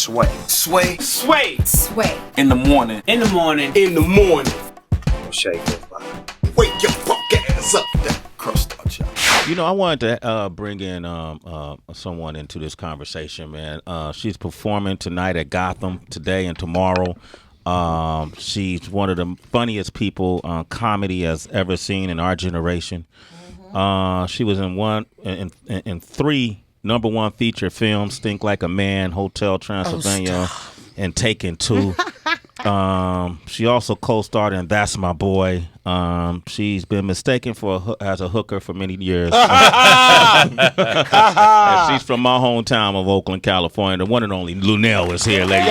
Sway. In the morning. Shake it. Wake your punk ass up. That crust out, y'all. You know, I wanted to bring in someone into this conversation, man. She's performing tonight at Gotham, today and tomorrow. She's one of the funniest people comedy has ever seen in our generation. She was in three number one feature films: Stink Like a Man, Hotel Transylvania, and Taken 2. She also co-starred in That's My Boy. She's been mistaken as a hooker for many years. And she's from my hometown of Oakland, California. The one and only Lunell is here, ladies.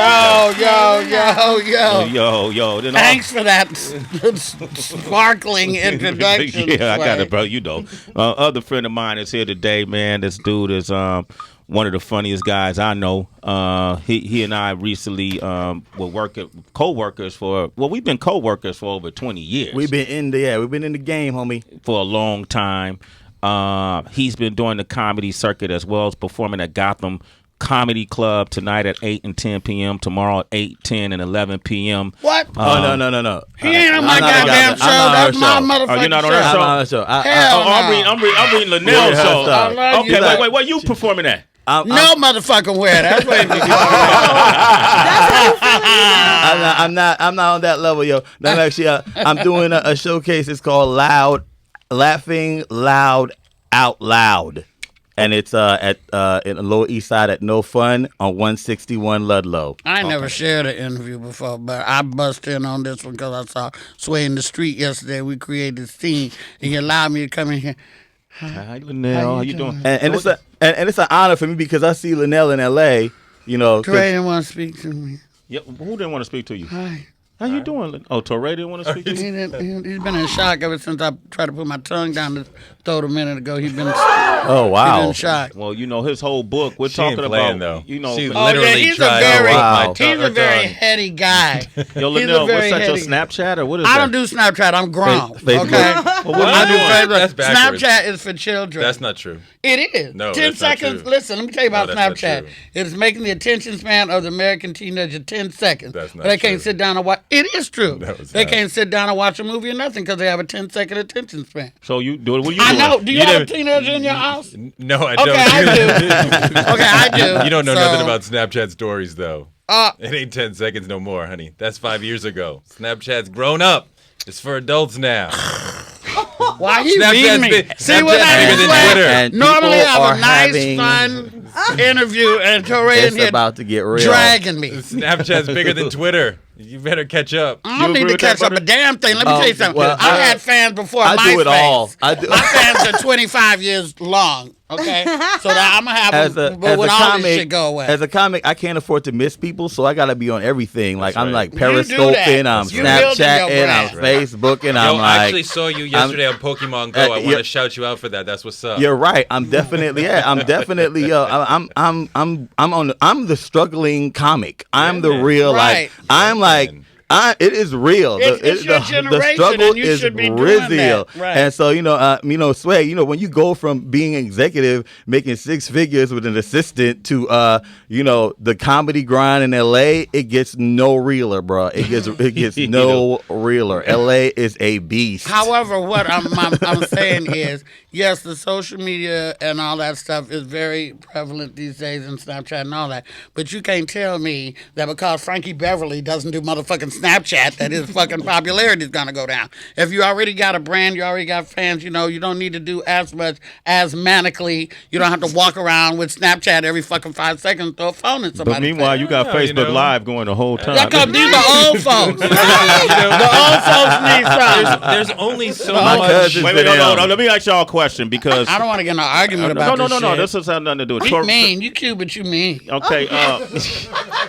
Yo. Thanks for that sparkling introduction. Yeah, I got it, bro. You know. Other friend of mine is here today, man. This dude is one of the funniest guys I know. He and I recently were co-workers for. Well, we've been co-workers for over 20 years. We've been in the game, homie, for a long time. He's been doing the comedy circuit as well as performing at Gotham Comedy Club tonight at 8 and 10 p.m. Tomorrow at 8, 10, and 11 p.m. What? No. He ain't on my goddamn show. That's my motherfucking you're not on show. that show? I'm on that show. Hell no. I'm reading Lunell's show. I love you. Okay, wait. Where you performing at? No motherfucking where. That's what it is. I'm not on that level, yo. No, actually, I'm doing a showcase. It's called Laughing Loud Out Loud, and it's at in the Lower East Side at No Fun on 161 Ludlow. I ain't never shared an interview before, but I bust in on this one because I saw Sway in the street yesterday. We created this scene, and you allowed me to come in here. Hi, Lunell. How you doing? And it's an honor for me because I see Lunell in L.A. You know, Torey didn't want to speak to me. Yep. Who didn't want to speak to you? Hi. How you doing? Oh, Torey didn't want to speak to you? He's been in shock ever since I tried to put my tongue down the throat a minute ago. He's been oh wow, he's been in shock. Well, you know his whole book. We're She talking ain't playing, about. though. You know, She Oh yeah, literally he's a tried very, to walk my he's a very tongue. heady guy. Yo, He's a Lunell, very what's that? Your heady- Snapchat or what is I that? don't do Snapchat. I'm grown. Facebook. Okay. Well, what I are do you doing? Facebook. That's backwards. Snapchat is for children. That's not true. It is. No, 10 that's not seconds. true. Listen, let me tell you about No, that's not Snapchat. true. It is making the attention span of the American teenager 10 seconds. That's not but they can't true. sit down and watch. It is true. No, it's they not. can't sit down and watch a movie or nothing because they have a 10-second attention span. So you do it? What are you I doing? know. Do you, You have a never- teenager in your house? No, I Okay, don't. I do. Okay, I do. You don't know So, nothing about Snapchat stories, though. Uh, It ain't 10 seconds no more, honey. That's 5 years ago. Snapchat's grown up. It's for adults now. why he Snapchat's reading me? big- See what Snapchat's I bigger than mean? Twitter. And Normally people I have are a nice, having- fun interview, and Torey in It's here about to get real. dragging me. Snapchat's bigger than Twitter. You better catch up. I don't You need agree to with that, catch up a brother? damn thing. Let me tell you something. well, I had fans before I MySpace. do it all. I do. My fans are 25 years long. Okay, so that I'm gonna have them, but when all this shit go away. As a comic, I can't afford to miss people, so I gotta be on everything. Like I'm like You do that. periscoping, I'm You building your Snapchatting, I'm brand. Facebooking, Yo, I'm I like. actually saw you yesterday on Pokemon Go. I want yeah. to shout you out for that. That's what's up. You're right. I'm definitely I'm the struggling comic. I'm the man. real Right. it is real. It's your the generation, struggle and you is should be doing real. that. Right. And so Sway, when you go from being executive, making six figures with an assistant to the comedy grind in L.A., it gets no realer, bro. It gets no realer. L.A. is a beast. However, what I'm saying is, yes, the social media and all that stuff is very prevalent these days, and Snapchat and all that. But you can't tell me that because Frankie Beverly doesn't do motherfucking Snapchat, that his fucking popularity is gonna go down. If you already got a brand, you already got fans, you don't need to do as much as manically. You don't have to walk around with Snapchat every fucking 5 seconds, throw a phone in somebody's But meanwhile, face. you got Yeah, Facebook Live going the whole time. That's because these are old folks. The old folks need something. There's only so My much. cousin's Wait, been no. down. Let me ask y'all a question because I don't want to get in an argument about no. this shit. This has nothing to do with You mean. You cute, but you mean. Okay,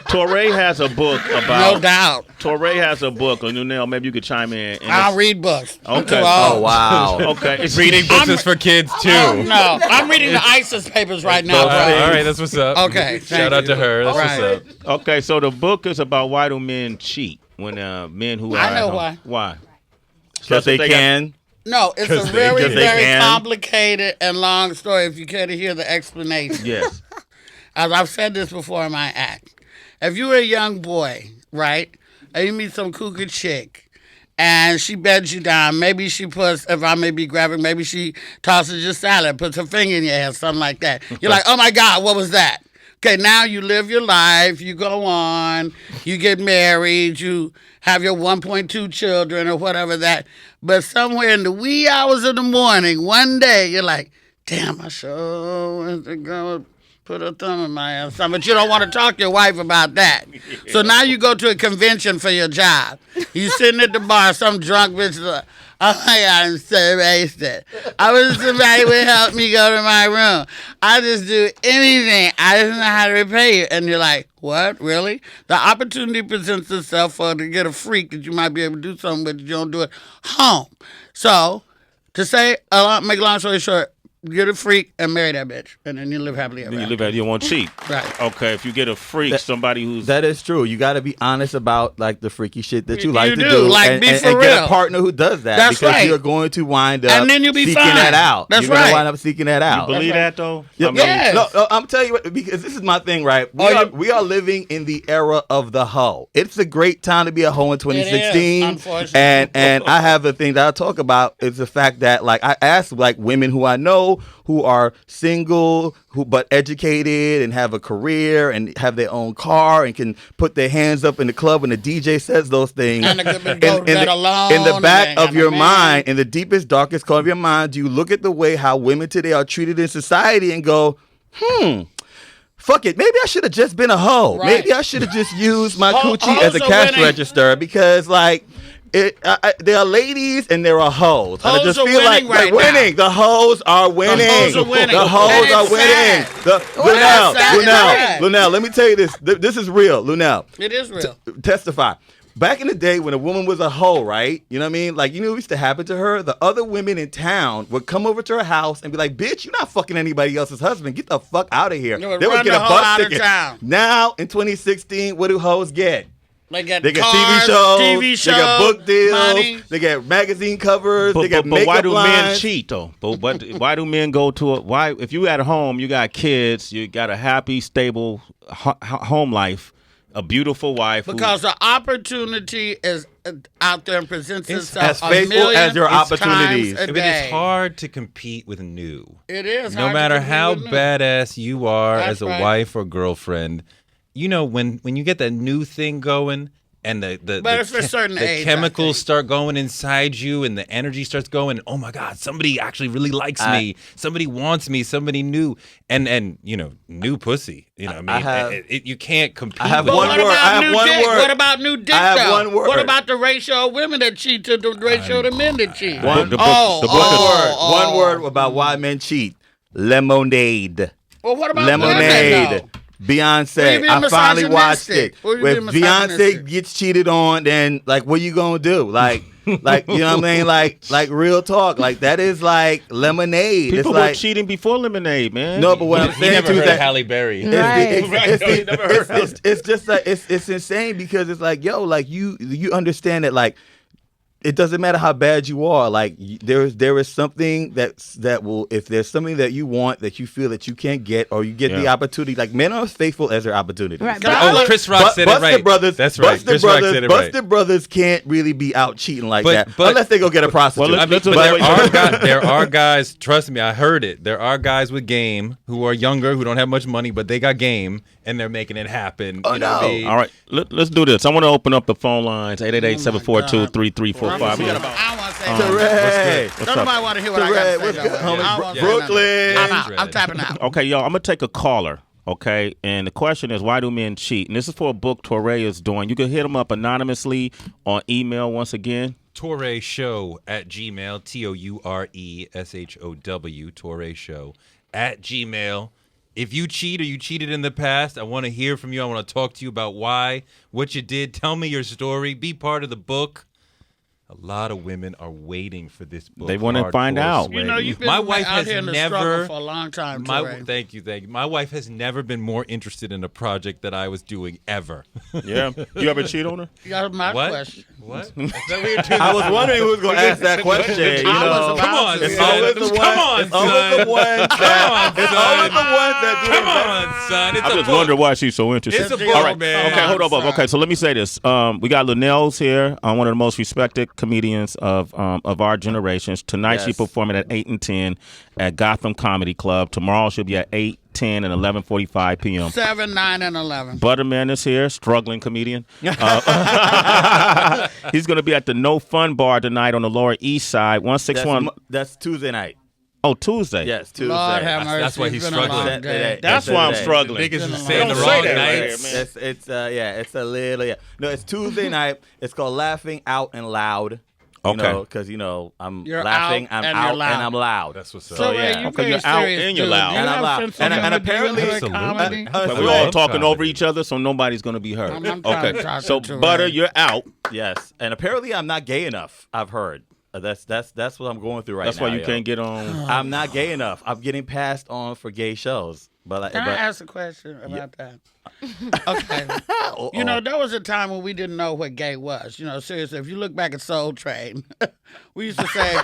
Torey has a book about. No doubt. Torey has a book. Lunell, maybe you could chime in. And I'll it's- read books. I'm Okay. too Oh old. wow. Okay, it's Reading books is for kids, too. Oh, no, I'm reading the ISIS papers right now, All bro. right, that's what's up. Okay, Shout thank out you. to her. That's Right. what's up. Okay, so the book is about why do men cheat when men who are I know at home. why. Why? Because they can. No, it's a 'Cause very, they very can. complicated and long story if you care to hear the explanation. Yes. As I've said this before in my act, if you were a young boy, right, and you meet some cougar chick, and she beds you down, maybe she puts, if I may be graphic, maybe she tosses your salad, puts her finger in your hair, something like that. You're like, oh my God, what was that? Okay, now you live your life, you go on, you get married, you have your 1.2 children or whatever that, but somewhere in the wee hours of the morning, one day, you're like, damn, I sure went to go put a thumb in my ass. But you don't want to talk to your wife about that. So now you go to a convention for your job. You sitting at the bar, some drunk bitch is like, oh my God, I'm so wasted. I wish somebody would help me go to my room. I just do anything. I just know how to repay you. And you're like, what? Really? The opportunity presents itself for to get a freak that you might be able to do something with, you don't do it home. So, to say, make a long story short, get a freak and marry that bitch, and then you live happily ever after. You won't cheat. Right. Okay, if you get a freak, somebody who's... That is true. You got to be honest about like the freaky shit that you like to do. do. Like, and, be and, for and real. get a partner who does that. That's because right. you're going to wind up And then you'll be seeking fine. that out. That's you're going right. to wind up seeking that out. You believe that, though? Yeah, I mean, Yes. No, I'm telling you what, because this is my thing, right? We are living in the era of the hoe. It's a great time to be a hoe in 2016. unfortunately. And I have a thing that I talk about is the fact that like I ask like women who I know who are single, but educated and have a career and have their own car and can put their hands up in the club when the DJ says those things. And go to bed alone, in the back and of your man. mind, in the deepest, darkest corner of your mind, do you look at the way how women today are treated in society and go, fuck it, maybe I should have just been a hoe. Right. Maybe I should have just used my coochie hoes as a are cash winning. register because like there are ladies and there are hoes. And I Hoes just are feel like winning right they're winning. The hoes are winning. hoes are winning. The hoes And are it's winning. sad. Sad. Lunell, let me tell you this. This is real, Lunell. It is real. Testify. Back in the day when a woman was a hoe, right? You know what I mean? Like, you know what used to happen to her? The other women in town would come over to her house and be like, bitch, you're not fucking anybody else's husband. Get the fuck out of here. They would They run would get the a hoe bus out of ticket. town. Now, in 2016, what do hoes get? They get They get cars, TV shows, they get book deals, money. they get magazine covers, they get but makeup why do men lines. cheat though? But why do men go to why if you at home, you got kids, you got a happy, stable home life, a beautiful wife. Because the opportunity is out there and presents itself as a faithful million as your times opportunities. a But day. it's hard to compete with new. It is No hard to matter compete how with new. badass you are That's as a right. wife or girlfriend, you know when you get that new thing going and But it's for a certain the age, I chemicals think. start going inside you and the energy starts going. Oh my God, somebody actually really likes me. Somebody wants me. Somebody new and you know new pussy. You know what I mean? You can't compete. I have with one What that. word. about I have new one dick? word. What about new dick? I have though? one word. What about the ratio of women that cheat to the ratio of men that cheat? One word about why men cheat. Lemonade. Well, what about Lemonade. women, though? Well, Beyonce. you being I finally watched misogynistic. it. Well, you When being Beyonce misogynistic. gets cheated on, then like what you gonna do? Like you know what I mean? Like real talk. Like that is like lemonade. People it's were like cheating before lemonade, man. no, but what I'm He saying never to you heard is of that Halle Berry. it's just like it's insane because it's like yo, like you understand that like it doesn't matter how bad you are. Like there is something that will if there's something that you want that you feel that you can't get or you get the opportunity. Like men are as faithful as their opportunities. Right, Oh, Chris Rock said it right. Brothers, That's right. Busted Chris Rock brothers, said it right. Busted brothers can't really be out cheating like But- that but- unless they go get a prostitute. Well, I mean, Let's but wait. there are guys. Trust me, I heard it. There are guys with game who are younger, who don't have much money, but they got game, and they're making it happen. Oh, you know what I mean? All right, let's do this. I want to open up the phone lines 888-742-3345. I want to say Hooray. What's Don't up? nobody want to hear what I got Hooray. to say. What's good, though. homie? I won't say Brooklyn. nothing. I'm out. I'm tapping out. Okay, y'all, I'm going to take a caller, okay? And the question is, why do men cheat? And this is for a book Torey is doing. You can hit him up anonymously on email once again. Torey Show at Gmail, TOURESHOW, Torey Show at Gmail. If you cheat or you cheated in the past, I want to hear from you. I want to talk to you about why, what you did. Tell me your story. Be part of the book. A lot of women are waiting for this book. They wanna find out. You know, you've been my wife out has here in the never struggle for a long time. Thank you. My wife has never been more interested in a project that I was doing ever. Yeah. You ever cheat on her? That's my What? question. What? I was wondering who was going to ask that question. You I know, was Come on, about it's to. always the one. Come on, It's always the one. It's always the one that do Come it. on, son. It's I a just book. wonder why she's so interested. It's a book, All right. man. Okay, hold up. Sorry. Okay, so let me say this. We got Lunell's here, one of the most respected comedians of our generations. Tonight she's Yes. performing at 8 and 10 at Gotham Comedy Club. Tomorrow she'll be at 8, 10, and 11:45 p.m. 7, 9, and 11. Butterman is here, struggling comedian. He's going to be at the No Fun Bar tonight on the Lower East Side, 161. That's Tuesday night. Oh, Tuesday. Yes, Tuesday. Lord have mercy. That's why he's It's been a long struggling. day. That's why I'm struggling. Niggas is Don't saying the say wrong that right nights. here, man. It's a little No, it's Tuesday night. It's called Laughing Out and Loud. Okay. Because I'm You're laughing, out I'm and out, you're loud. and I'm loud. That's what's up. So, Ray, yeah. you Okay, very you're out serious and you're dude. loud. Do you And I'm have loud. sense And of humor? Do you apparently- enjoy comedy? But we're all talking over each other, so nobody's going to be heard. I'm trying to Okay. talk So, to Butter, Ray. you're out. Yes, and apparently I'm not gay enough. I've heard. That's what I'm going through right That's now. why you yo. can't get on. I'm not gay enough. I'm getting passed on for gay shows. But Can I ask a question about that? Okay. You know, there was a time when we didn't know what gay was. You know, seriously, if you look back at Soul Train, we used to say,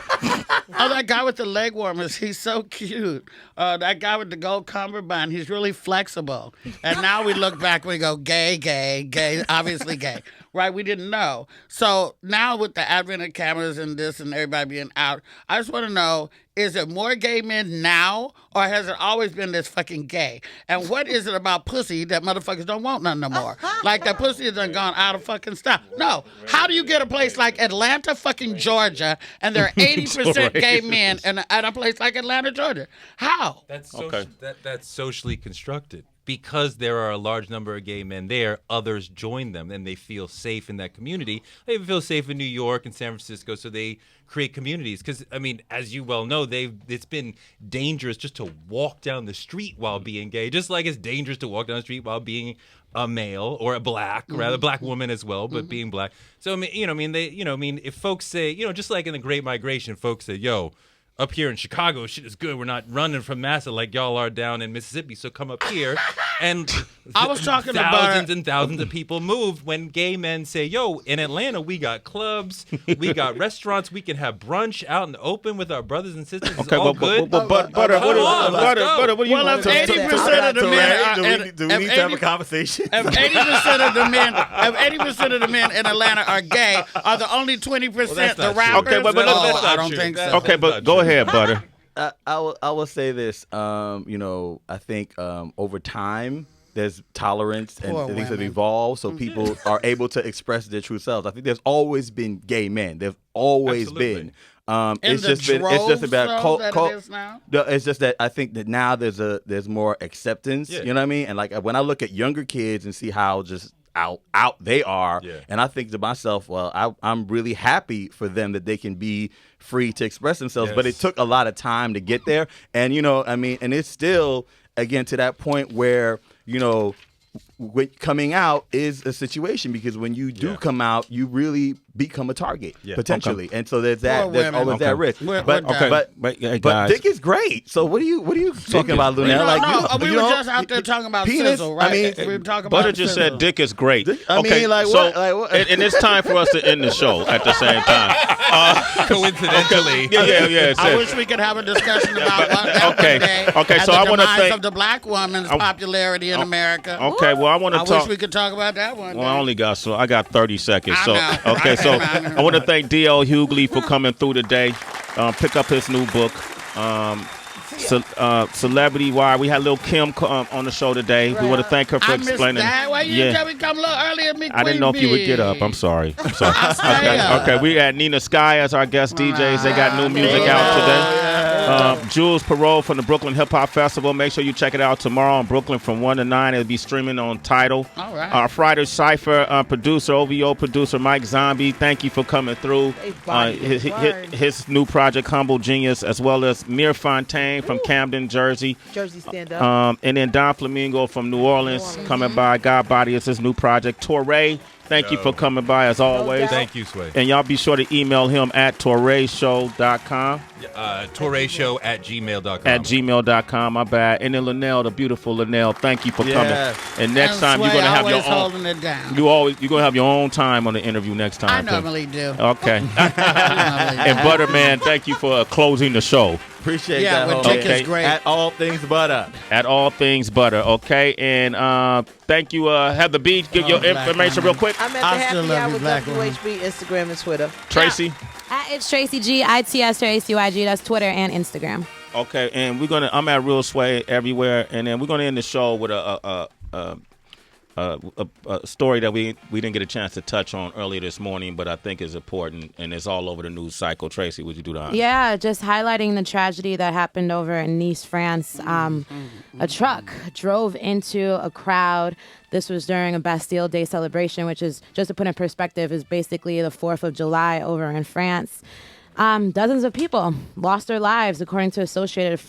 oh, that guy with the leg warmers, he's so cute. That guy with the gold cummerbund, he's really flexible. And now we look back and we go, gay, gay, gay, obviously gay. Right? We didn't know. So now with the advent of cameras and this and everybody being out, I just want to know, is it more gay men now, or has it always been this fucking gay? And what is it about pussy that motherfuckers don't want none no more? Like that pussy has done gone out of fucking style. No. How do you get a place like Atlanta, fucking Georgia, and there are 80% gay men at a place like Atlanta, Georgia? How? That's socially constructed. Because there are a large number of gay men there, others join them and they feel safe in that community. They feel safe in New York and San Francisco, so they create communities. Because, I mean, as you well know, it's been dangerous just to walk down the street while being gay, just like it's dangerous to walk down the street while being a male or a black, rather black woman as well, but being black. So, I mean, if folks say, just like in the Great Migration, folks say, yo, up here in Chicago, shit is good. We're not running from Massa like y'all are down in Mississippi. So come up here. And I was talking thousands and thousands of people moved when gay men say, yo, in Atlanta, we got clubs, we got restaurants, we can have brunch out in the open with our brothers and sisters. It's all good. Butter, Come on, let's go. Butter, what do you Well, want if to 80% of the men are, Do we need to have a conversation? If 80% of the men in Atlanta are gay, are the only 20% that's the not rappers? true. Okay, but No, that's not I don't true. think so. Okay, but go ahead, Butter. I will say this. I think over time there's tolerance and Poor things have women. evolved, so people are able to express their true selves. I think there's always been gay men. There's always Absolutely. been. In It's the just been. It's just droves, about though, that it is now? No, it's just that I think that now there's more acceptance. Yeah. You know what I mean? And like when I look at younger kids and see how just out they are, Yeah. and I think to myself, well, I'm really happy for them that they can be free to express themselves. But it Yes. took a lot of time to get there, and and it's still again to that point where coming out is a situation, because when you do come out, you really become a target potentially, and so there's that. Poor There's women. always that risk. We're But done. Hey, but guys. Dick is great. So what are you talking about, Lunell? No, Like we you were know, just out there talking about penis, sizzle, right? I mean, we were talking Butter about just sizzle. said Dick is great. I mean, like, so, what? Like, what? And it's time for us to end the show at the same time. Coincidentally. Yeah. I wish we could have a discussion about what happened Okay. today Okay, and so the I wanna demise thank- of the black woman's popularity in America. Okay, well, I want to I talk. wish we could talk about that one. Well, I got 30 seconds. I So, know. okay, so I know. I want to thank D.L. Hughley for coming through today. Pick up his new book, Celebrity Wire. We had Lil Kim on the show today. We want to thank her for I missed explaining. that. Why you didn't tell me to come a little earlier, me I didn't know if you would get up. I'm sorry. Stay up. Okay, we had Nina Sky as our guest DJs. They got new music out today. Jules Parole from the Brooklyn Hip Hop Festival. Make sure you check it out tomorrow in Brooklyn from 1 to 9. It'll be streaming on Tidal. All right. Our Friday Cypher producer, OVO producer Mike Zombie. Thank you for coming through. His new project, Humble Genius, as well as Mir Fontaine from Camden, Jersey. Jersey stand up. And then Don Flamingo from New Orleans coming by. God Body is his new project. Torey Thank you for coming by as always. Thank you, Sway. And y'all be sure to email him at toreyshow.com. ToreyShow@gmail.com. At gmail.com, my bad. And then Lunell, the beautiful Lunell, thank you for coming. And next time you're gonna have your own. Holding it down. You're gonna have your own time on the interview next time. I normally do. Okay. And Buttahman, thank you for closing the show. Appreciate that. With Dick is great. At All Things Butter. At All Things Butter, okay? And thank you, Heather B. Give your information real quick. I'm at the Happy Hour with WHB, Instagram and Twitter. Tracy? It's Tracy G, ITS Tracyg. That's Twitter and Instagram. Okay, and I'm at Real Sway everywhere, and then we're gonna end the show with a story that we didn't get a chance to touch on earlier this morning, but I think is important, and it's all over the news cycle. Tracy, would you do that? Yeah, just highlighting the tragedy that happened over in Nice, France. A truck drove into a crowd. This was during a Bastille Day celebration, which is, just to put in perspective, is basically the 4th of July over in France. Dozens of people lost their lives, according to Associated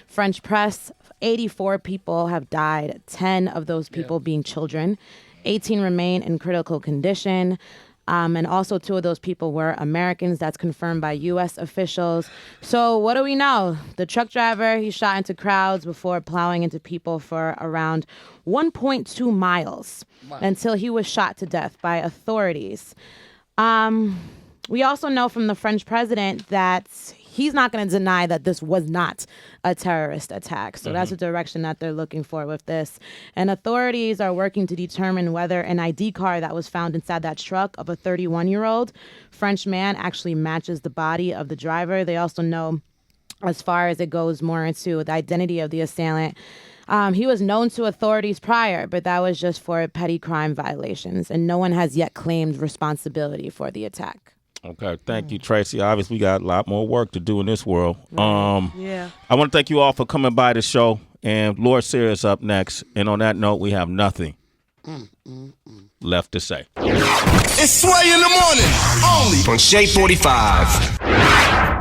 French Press. 84 people have died, 10 of those people being children. 18 remain in critical condition. And also 2 of those people were Americans. That's confirmed by U.S. officials. So what do we know? The truck driver, he shot into crowds before plowing into people for around 1.2 miles until he was shot to death by authorities. We also know from the French president that he's not going to deny that this was not a terrorist attack. So that's the direction that they're looking for with this. And authorities are working to determine whether an ID card that was found inside that truck of a 31-year-old French man actually matches the body of the driver. They also know, as far as it goes more into the identity of the assailant, he was known to authorities prior, but that was just for petty crime violations. And no one has yet claimed responsibility for the attack. Okay, thank you, Tracy. Obviously, we got a lot more work to do in this world. Yeah. I want to thank you all for coming by the show. And Lord Sears up next. And on that note, we have nothing left to say. It's Sway in the morning, only on Shade 45.